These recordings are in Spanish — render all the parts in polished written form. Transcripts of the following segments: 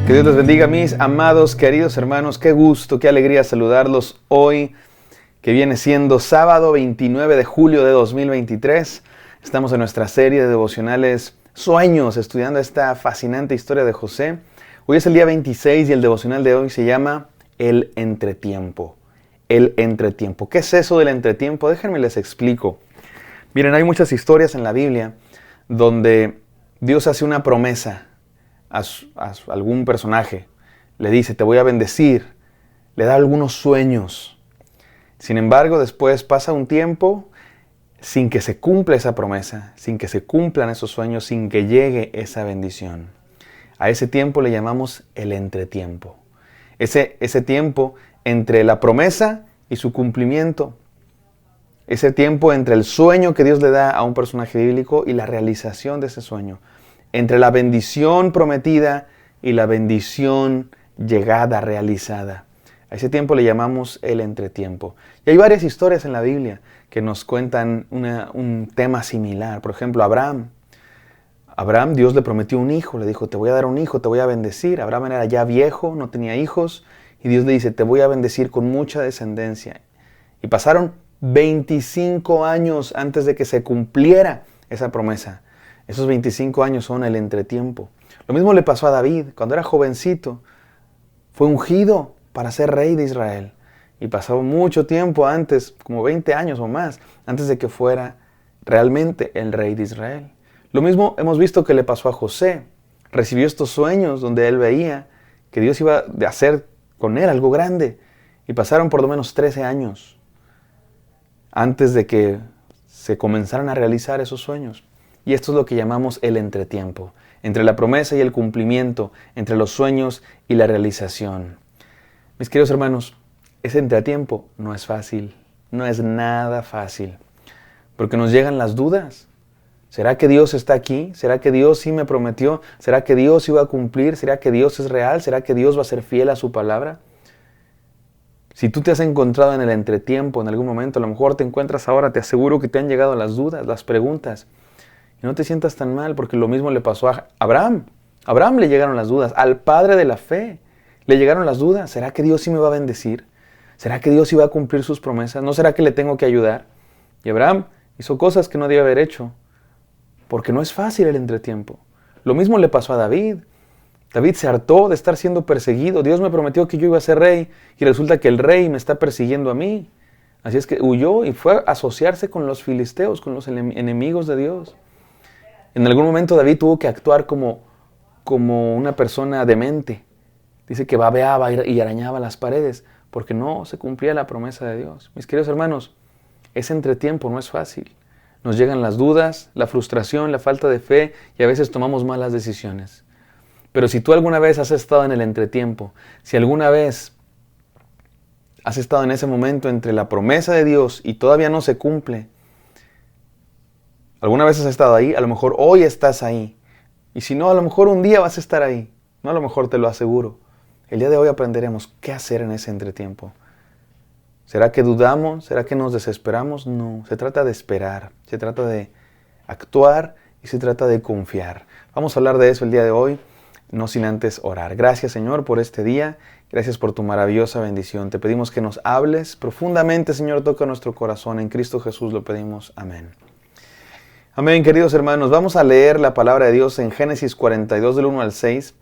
Que Dios les bendiga, mis amados, queridos hermanos. Qué gusto, qué alegría saludarlos hoy, que viene siendo sábado 29 de julio de 2023. Estamos en nuestra serie de devocionales Sueños, estudiando esta fascinante historia de José. Hoy es el día 26 y el devocional de hoy se llama El Entretiempo. El Entretiempo. ¿Qué es eso del entretiempo? Déjenme les explico. Miren, hay muchas historias en la Biblia donde Dios hace una promesa a algún personaje. Le dice, te voy a bendecir. Le da algunos sueños. Sin embargo, después pasa un tiempo sin que se cumpla esa promesa, sin que se cumplan esos sueños, sin que llegue esa bendición. A ese tiempo le llamamos el entretiempo. Ese tiempo entre la promesa y su cumplimiento. Ese tiempo entre el sueño que Dios le da a un personaje bíblico y la realización de ese sueño. Entre la bendición prometida y la bendición llegada, realizada. A ese tiempo le llamamos el entretiempo. Y hay varias historias en la Biblia que nos cuentan un tema similar. Por ejemplo, Abraham, Dios le prometió un hijo. Le dijo, te voy a dar un hijo, te voy a bendecir. Abraham era ya viejo, no tenía hijos. Y Dios le dice, te voy a bendecir con mucha descendencia. Y pasaron 25 años antes de que se cumpliera esa promesa. Esos 25 años son el entretiempo. Lo mismo le pasó a David. Cuando era jovencito, fue ungido para ser rey de Israel. Y pasó mucho tiempo antes, como 20 años o más, antes de que fuera realmente el rey de Israel. Lo mismo hemos visto que le pasó a José. Recibió estos sueños donde él veía que Dios iba a hacer con él algo grande. Y pasaron por lo menos 13 años antes de que se comenzaran a realizar esos sueños. Y esto es lo que llamamos el entretiempo, entre la promesa y el cumplimiento, entre los sueños y la realización. Mis queridos hermanos, ese entretiempo no es fácil, no es nada fácil, porque nos llegan las dudas. ¿Será que Dios está aquí? ¿Será que Dios sí me prometió? ¿Será que Dios iba a cumplir? ¿Será que Dios es real? ¿Será que Dios va a ser fiel a su palabra? Si tú te has encontrado en el entretiempo en algún momento, a lo mejor te encuentras ahora, te aseguro que te han llegado las dudas, las preguntas. Y no te sientas tan mal, porque lo mismo le pasó a Abraham. A Abraham le llegaron las dudas, al padre de la fe le llegaron las dudas. ¿Será que Dios sí me va a bendecir? ¿Será que Dios sí va a cumplir sus promesas? ¿No será que le tengo que ayudar? Y Abraham hizo cosas que no debía haber hecho, porque no es fácil el entretiempo. Lo mismo le pasó a David. David se hartó de estar siendo perseguido. Dios me prometió que yo iba a ser rey y resulta que el rey me está persiguiendo a mí. Así es que huyó y fue a asociarse con los filisteos, con los enemigos de Dios. En algún momento David tuvo que actuar como una persona demente. Dice que babeaba y arañaba las paredes porque no se cumplía la promesa de Dios. Mis queridos hermanos, ese entretiempo no es fácil. Nos llegan las dudas, la frustración, la falta de fe y a veces tomamos malas decisiones. Pero si tú alguna vez has estado en el entretiempo, si alguna vez has estado en ese momento entre la promesa de Dios y todavía no se cumple, alguna vez has estado ahí, a lo mejor hoy estás ahí. Y si no, a lo mejor un día vas a estar ahí. No, a lo mejor te lo aseguro. El día de hoy aprenderemos qué hacer en ese entretiempo. ¿Será que dudamos? ¿Será que nos desesperamos? No, se trata de esperar, se trata de actuar y se trata de confiar. Vamos a hablar de eso el día de hoy, no sin antes orar. Gracias, Señor, por este día. Gracias por tu maravillosa bendición. Te pedimos que nos hables profundamente, Señor, toca nuestro corazón. En Cristo Jesús lo pedimos. Amén. Amén, queridos hermanos. Vamos a leer la palabra de Dios en Génesis 42, del 1 al 6.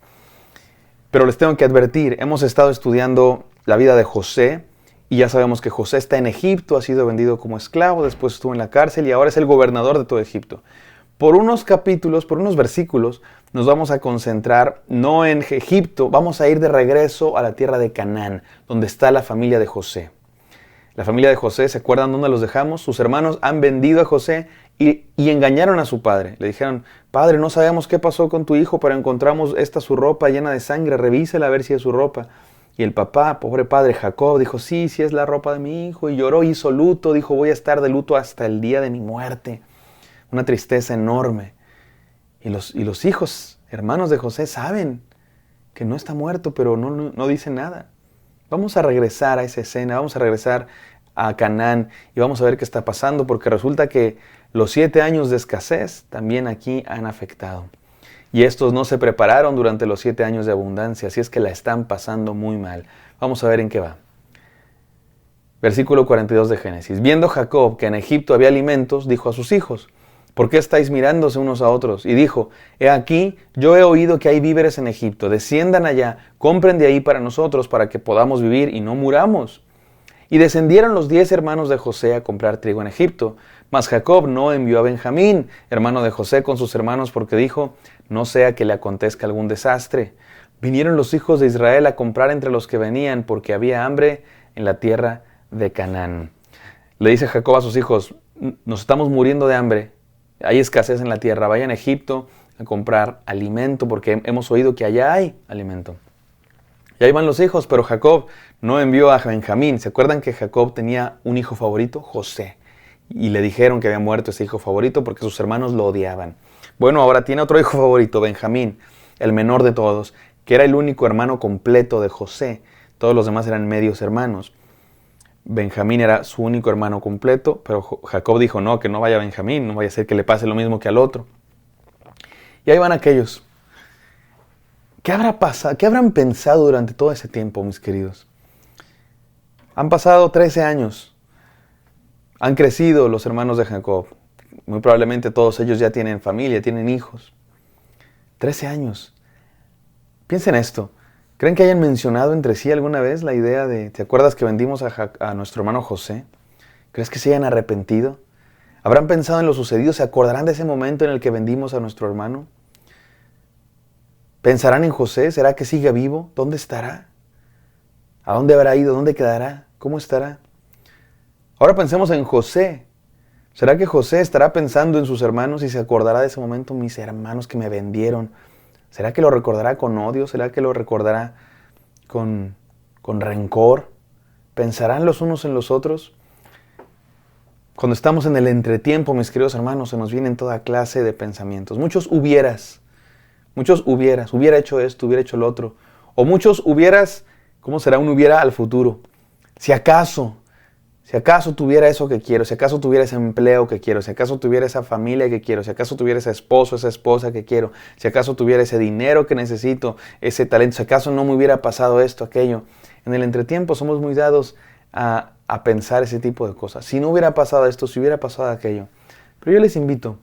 Pero les tengo que advertir, hemos estado estudiando la vida de José y ya sabemos que José está en Egipto, ha sido vendido como esclavo, después estuvo en la cárcel y ahora es el gobernador de todo Egipto. Por unos capítulos, por unos versículos, nos vamos a concentrar no en Egipto, vamos a ir de regreso a la tierra de Canaán, donde está la familia de José. La familia de José, ¿se acuerdan dónde los dejamos? Sus hermanos han vendido a José y engañaron a su padre. Le dijeron, padre, no sabemos qué pasó con tu hijo, pero encontramos su ropa llena de sangre, revísela a ver si es su ropa. Y el papá, pobre padre Jacob, dijo, sí es la ropa de mi hijo. Y lloró, hizo luto, dijo, voy a estar de luto hasta el día de mi muerte. Una tristeza enorme. Y los hijos, hermanos de José, saben que no está muerto, pero no dicen nada. Vamos a regresar a esa escena, vamos a regresar a Canaán y vamos a ver qué está pasando, porque resulta que los 7 años de escasez también aquí han afectado. y estos no se prepararon durante los 7 años de abundancia, así es que la están pasando muy mal. Vamos a ver en qué va. Versículo 42 de Génesis. Viendo Jacob que en Egipto había alimentos, dijo a sus hijos: ¿por qué estáis mirándose unos a otros? Y dijo: he aquí, yo he oído que hay víveres en Egipto, desciendan allá, compren de ahí para nosotros, para que podamos vivir y no muramos. Y descendieron los 10 hermanos de José a comprar trigo en Egipto. Mas Jacob no envió a Benjamín, hermano de José, con sus hermanos, porque dijo: no sea que le acontezca algún desastre. Vinieron los hijos de Israel a comprar entre los que venían, porque había hambre en la tierra de Canaán. Le dice Jacob a sus hijos: nos estamos muriendo de hambre, hay escasez en la tierra, vayan a Egipto a comprar alimento, porque hemos oído que allá hay alimento. Y ahí van los hijos, pero Jacob no envió a Benjamín. ¿Se acuerdan que Jacob tenía un hijo favorito? José. Y le dijeron que había muerto ese hijo favorito porque sus hermanos lo odiaban. Bueno, ahora tiene otro hijo favorito, Benjamín, el menor de todos, que era el único hermano completo de José. Todos los demás eran medios hermanos. Benjamín era su único hermano completo, pero Jacob dijo: no, que no vaya Benjamín, no vaya a ser que le pase lo mismo que al otro. Y ahí van aquellos. ¿Qué habrá pasado? ¿Qué habrán pensado durante todo ese tiempo, mis queridos? Han pasado 13 años. Han crecido los hermanos de Jacob. Muy probablemente todos ellos ya tienen familia, tienen hijos. 13 años. Piensen esto. ¿Creen que hayan mencionado entre sí alguna vez la idea de: ¿te acuerdas que vendimos a nuestro hermano José? ¿Crees que se hayan arrepentido? ¿Habrán pensado en lo sucedido? ¿Se acordarán de ese momento en el que vendimos a nuestro hermano? ¿Pensarán en José? ¿Será que sigue vivo? ¿Dónde estará? ¿A dónde habrá ido? ¿Dónde quedará? ¿Cómo estará? Ahora pensemos en José. ¿Será que José estará pensando en sus hermanos y se acordará de ese momento? Mis hermanos que me vendieron. ¿Será que lo recordará con odio? ¿Será que lo recordará con rencor? ¿Pensarán los unos en los otros? Cuando estamos en el entretiempo, mis queridos hermanos, se nos vienen toda clase de pensamientos. Muchos hubieras. Hubiera hecho esto, hubiera hecho lo otro. O muchos hubieras, ¿cómo será un hubiera al futuro? Si acaso tuviera eso que quiero, si acaso tuviera ese empleo que quiero, si acaso tuviera esa familia que quiero, si acaso tuviera ese esposo, esa esposa que quiero, si acaso tuviera ese dinero que necesito, ese talento, si acaso no me hubiera pasado esto, aquello. En el entretiempo somos muy dados a pensar ese tipo de cosas. Si no hubiera pasado esto, si hubiera pasado aquello. Pero yo les invito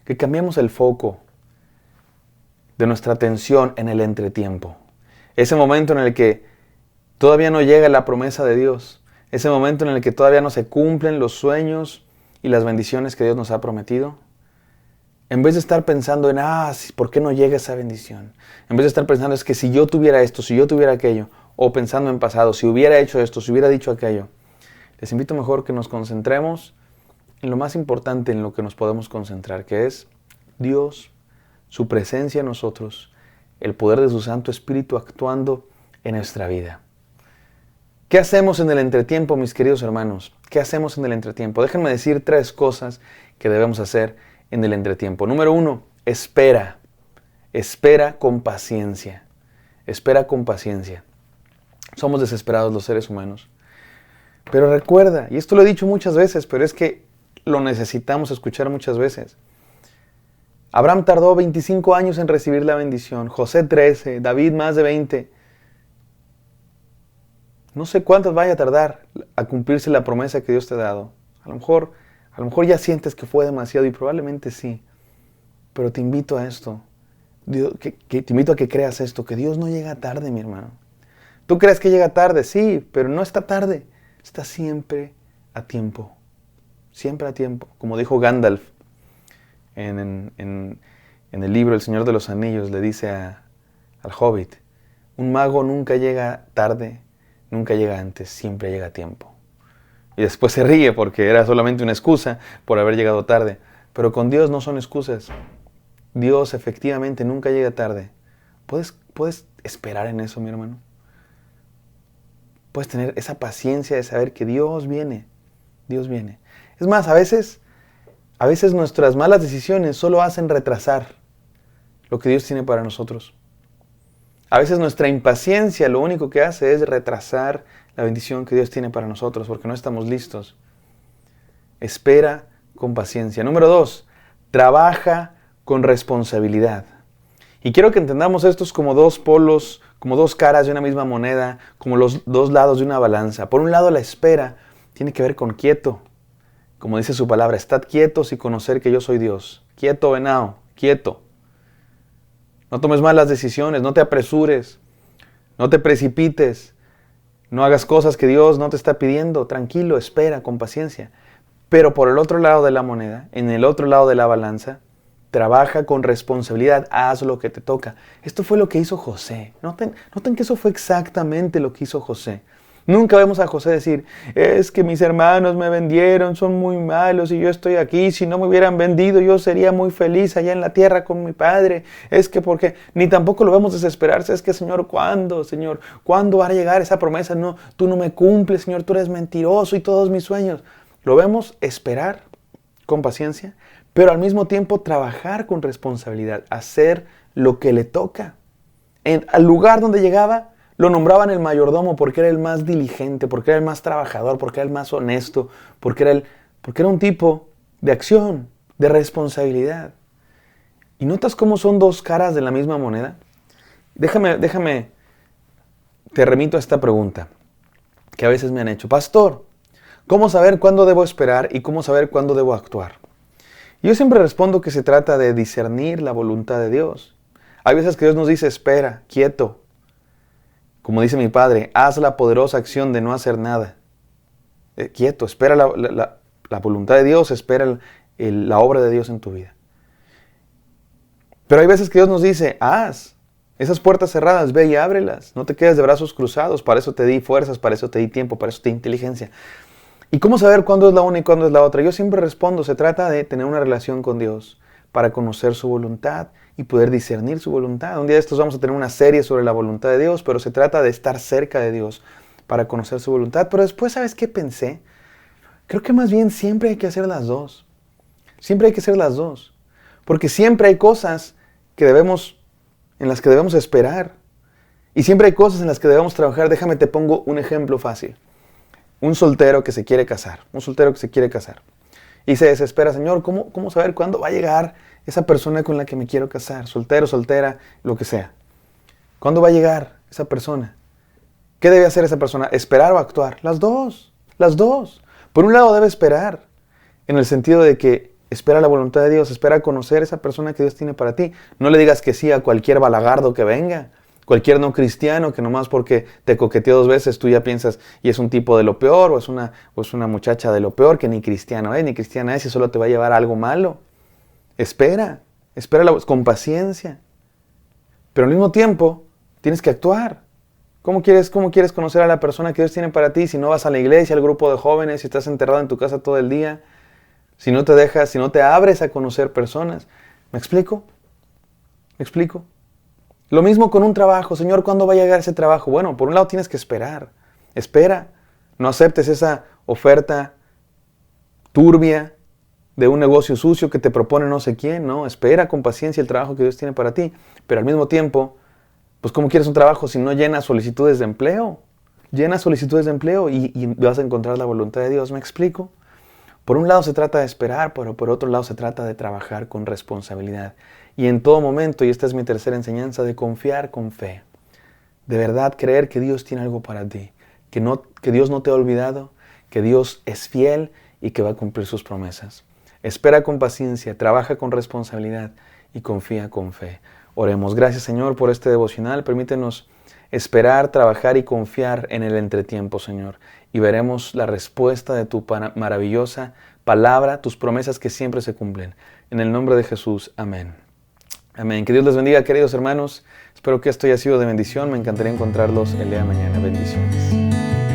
que cambiemos el foco de nuestra atención en el entretiempo. Ese momento en el que todavía no llega la promesa de Dios. Ese momento en el que todavía no se cumplen los sueños y las bendiciones que Dios nos ha prometido. En vez de estar pensando en: ¿por qué no llega esa bendición? En vez de estar pensando: es que si yo tuviera esto, si yo tuviera aquello. O pensando en pasado: si hubiera hecho esto, si hubiera dicho aquello. Les invito mejor que nos concentremos en lo más importante en lo que nos podemos concentrar, que es Dios, su presencia en nosotros, el poder de su Santo Espíritu actuando en nuestra vida. ¿Qué hacemos en el entretiempo, mis queridos hermanos? ¿Qué hacemos en el entretiempo? Déjenme decir 3 cosas que debemos hacer en el entretiempo. Número 1, espera. Espera con paciencia. Espera con paciencia. Somos desesperados los seres humanos. Pero recuerda, y esto lo he dicho muchas veces, pero es que lo necesitamos escuchar muchas veces. Abraham tardó 25 años en recibir la bendición, José 13, David más de 20. No sé cuántos vaya a tardar a cumplirse la promesa que Dios te ha dado. A lo mejor ya sientes que fue demasiado y probablemente sí. Pero te invito a esto. Te invito a que creas esto, que Dios no llega tarde, mi hermano. Tú crees que llega tarde, sí, pero no está tarde. Está siempre a tiempo. Siempre a tiempo. Como dijo Gandalf en el libro El Señor de los Anillos, le dice al Hobbit: un mago nunca llega tarde, nunca llega antes, siempre llega a tiempo. Y después se ríe porque era solamente una excusa por haber llegado tarde. Pero con Dios no son excusas. Dios efectivamente nunca llega tarde. ¿Puedes esperar en eso, mi hermano? Puedes tener esa paciencia de saber que Dios viene. Dios viene. Es más, a veces nuestras malas decisiones solo hacen retrasar lo que Dios tiene para nosotros. A veces nuestra impaciencia lo único que hace es retrasar la bendición que Dios tiene para nosotros porque no estamos listos. Espera con paciencia. Número 2, trabaja con responsabilidad. Y quiero que entendamos estos como dos polos, como dos caras de una misma moneda, como los dos lados de una balanza. Por un lado, la espera tiene que ver con quieto. Como dice su palabra, estad quietos y conocer que yo soy Dios. Quieto, venao, quieto. No tomes malas decisiones, no te apresures, no te precipites, no hagas cosas que Dios no te está pidiendo. Tranquilo, espera, con paciencia. Pero por el otro lado de la moneda, en el otro lado de la balanza, trabaja con responsabilidad, haz lo que te toca. Esto fue lo que hizo José. Noten que eso fue exactamente lo que hizo José. Nunca vemos a José decir, es que mis hermanos me vendieron, son muy malos y yo estoy aquí. Si no me hubieran vendido, yo sería muy feliz allá en la tierra con mi padre. Es que porque, ni tampoco lo vemos desesperarse. Es que, Señor, ¿cuándo? Señor, ¿cuándo va a llegar esa promesa? No, tú no me cumples, Señor, tú eres mentiroso y todos mis sueños. Lo vemos esperar con paciencia, pero al mismo tiempo trabajar con responsabilidad, hacer lo que le toca. Al lugar donde llegaba, lo nombraban el mayordomo porque era el más diligente, porque era el más trabajador, porque era el más honesto, porque era un tipo de acción, de responsabilidad. ¿Y notas cómo son dos caras de la misma moneda? Déjame, te remito a esta pregunta que a veces me han hecho. Pastor, ¿cómo saber cuándo debo esperar y cómo saber cuándo debo actuar? Yo siempre respondo que se trata de discernir la voluntad de Dios. Hay veces que Dios nos dice, espera, quieto. Como dice mi padre, haz la poderosa acción de no hacer nada. Quieto, espera la voluntad de Dios, espera la obra de Dios en tu vida. Pero hay veces que Dios nos dice, haz esas puertas cerradas, ve y ábrelas. No te quedes de brazos cruzados, para eso te di fuerzas, para eso te di tiempo, para eso te di inteligencia. ¿Y cómo saber cuándo es la una y cuándo es la otra? Yo siempre respondo, se trata de tener una relación con Dios para conocer su voluntad y poder discernir su voluntad. Un día de estos vamos a tener una serie sobre la voluntad de Dios, pero se trata de estar cerca de Dios para conocer su voluntad. Pero después, ¿sabes qué pensé? Creo que más bien siempre hay que hacer las dos. Siempre hay que hacer las dos. Porque siempre hay cosas en las que debemos esperar. Y siempre hay cosas en las que debemos trabajar. Déjame te pongo un ejemplo fácil. Un soltero que se quiere casar. Y se desespera, Señor, ¿cómo saber cuándo va a llegar esa persona con la que me quiero casar? Soltero, soltera, lo que sea. ¿Cuándo va a llegar esa persona? ¿Qué debe hacer esa persona? ¿Esperar o actuar? Las dos. Por un lado debe esperar, en el sentido de que espera la voluntad de Dios, espera conocer esa persona que Dios tiene para ti. No le digas que sí a cualquier balagardo que venga. Cualquier no cristiano que nomás porque te coqueteó 2 veces tú ya piensas y es un tipo de lo peor o es una muchacha de lo peor que ni cristiano es, ni cristiana es y solo te va a llevar a algo malo. Espera con paciencia. Pero al mismo tiempo tienes que actuar. ¿Cómo quieres conocer a la persona que Dios tiene para ti si no vas a la iglesia, al grupo de jóvenes, si estás enterrado en tu casa todo el día? Si no te abres a conocer personas. ¿Me explico? Lo mismo con un trabajo. Señor, ¿cuándo va a llegar ese trabajo? Bueno, por un lado tienes que esperar. Espera. No aceptes esa oferta turbia de un negocio sucio que te propone no sé quién. No, espera con paciencia el trabajo que Dios tiene para ti. Pero al mismo tiempo, pues ¿cómo quieres un trabajo si no llenas solicitudes de empleo? Llena solicitudes de empleo y vas a encontrar la voluntad de Dios. ¿Me explico? Por un lado se trata de esperar, pero por otro lado se trata de trabajar con responsabilidad. Y en todo momento, y esta es mi tercera enseñanza, de confiar con fe. De verdad creer que Dios tiene algo para ti. Que Dios no te ha olvidado, que Dios es fiel y que va a cumplir sus promesas. Espera con paciencia, trabaja con responsabilidad y confía con fe. Oremos. Gracias, Señor, por este devocional. Permítenos esperar, trabajar y confiar en el entretiempo, Señor. Y veremos la respuesta de tu maravillosa palabra, tus promesas que siempre se cumplen. En el nombre de Jesús. Amén. Amén. Que Dios les bendiga, queridos hermanos. Espero que esto haya sido de bendición. Me encantaría encontrarlos el día de mañana. Bendiciones.